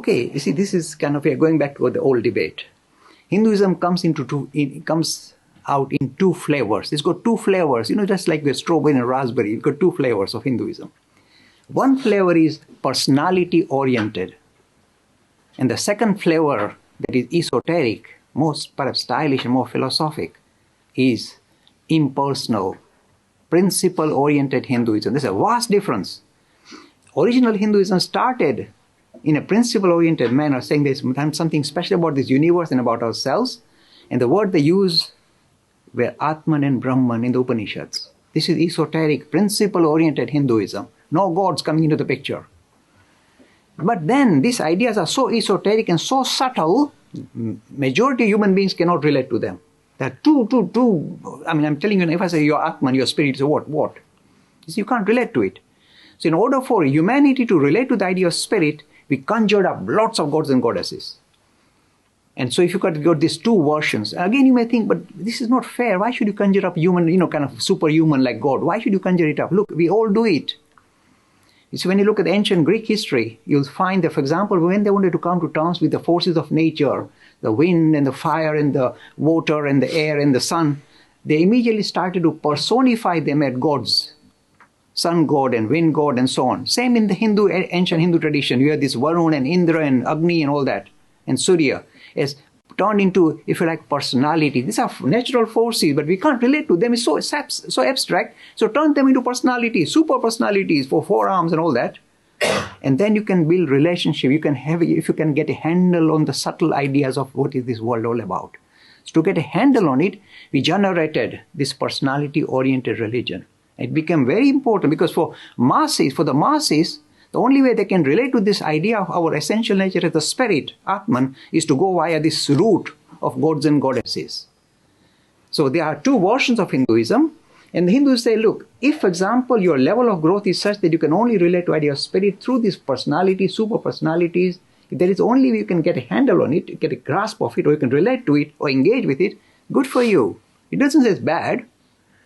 Okay, you see, this is kind of, we are going back to the old debate. Hinduism comes out in two flavors. It's got two flavors, just like the strawberry and raspberry. It's got two flavors of Hinduism. One flavor is personality-oriented. And the second flavor that is esoteric, most perhaps stylish and more philosophic, is impersonal, principle-oriented Hinduism. There's a vast difference. Original Hinduism started in a principle-oriented manner, saying there's something special about this universe and about ourselves. And the word they use were Atman and Brahman in the Upanishads. This is esoteric, principle-oriented Hinduism. No gods coming into the picture. But then these ideas are so esoteric and so subtle, majority of human beings cannot relate to them. They're I'm telling you, if I say you're Atman, your spirit, so what? You can't relate to it. So in order for humanity to relate to the idea of spirit, we conjured up lots of gods and goddesses. And so if you got these two versions, again you may think, but this is not fair. Why should you conjure up human, kind of superhuman like God? Why should you conjure it up? Look, we all do it. So when you look at ancient Greek history, you'll find that, for example, when they wanted to come to terms with the forces of nature, the wind and the fire and the water and the air and the sun, they immediately started to personify them as gods. Sun god and wind god and so on. Same in the ancient Hindu tradition. You have this Varun and Indra and Agni and all that, and Surya, as turned into, if you like, personality. These are natural forces, but we can't relate to them. It's so abstract. So turn them into personalities, super personalities for forearms and all that. And then you can build relationship. If you can get a handle on the subtle ideas of what is this world all about. So to get a handle on it, we generated this personality-oriented religion. It became very important because for the masses, the only way they can relate to this idea of our essential nature as the spirit, Atman, is to go via this route of gods and goddesses. So there are two versions of Hinduism. And the Hindus say, look, if, for example, your level of growth is such that you can only relate to idea of spirit through these personalities, super personalities, if there is only way you can get a handle on it, get a grasp of it, or you can relate to it, or engage with it, good for you. It doesn't say it's bad.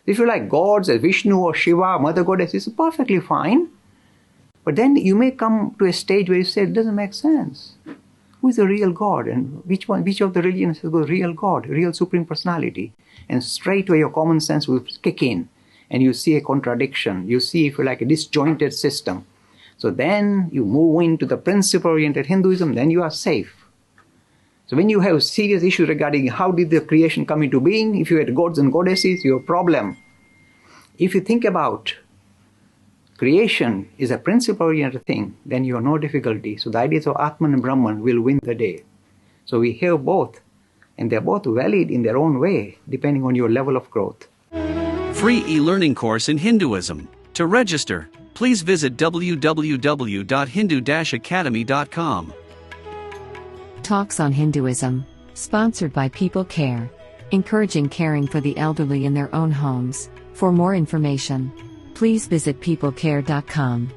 If you like gods, as Vishnu or Shiva, Mother Goddess, it's perfectly fine. But then you may come to a stage where you say, it doesn't make sense. Who is the real God? And which of the religions is the real God, real supreme personality? And straight away your common sense will kick in. And you see a contradiction. You see, if you like, a disjointed system. So then you move into the principle-oriented Hinduism, then you are safe. So when you have serious issues regarding how did the creation come into being, if you had gods and goddesses, you have a problem. If you think about creation is a principle-oriented thing, then you have no difficulty. So the ideas of Atman and Brahman will win the day. So we have both, and they're both valid in their own way, depending on your level of growth. Free e-learning course in Hinduism. To register, please visit www.hindu-academy.com. Talks on Hinduism, sponsored by People Care, encouraging caring for the elderly in their own homes. For more information, please visit peoplecare.com.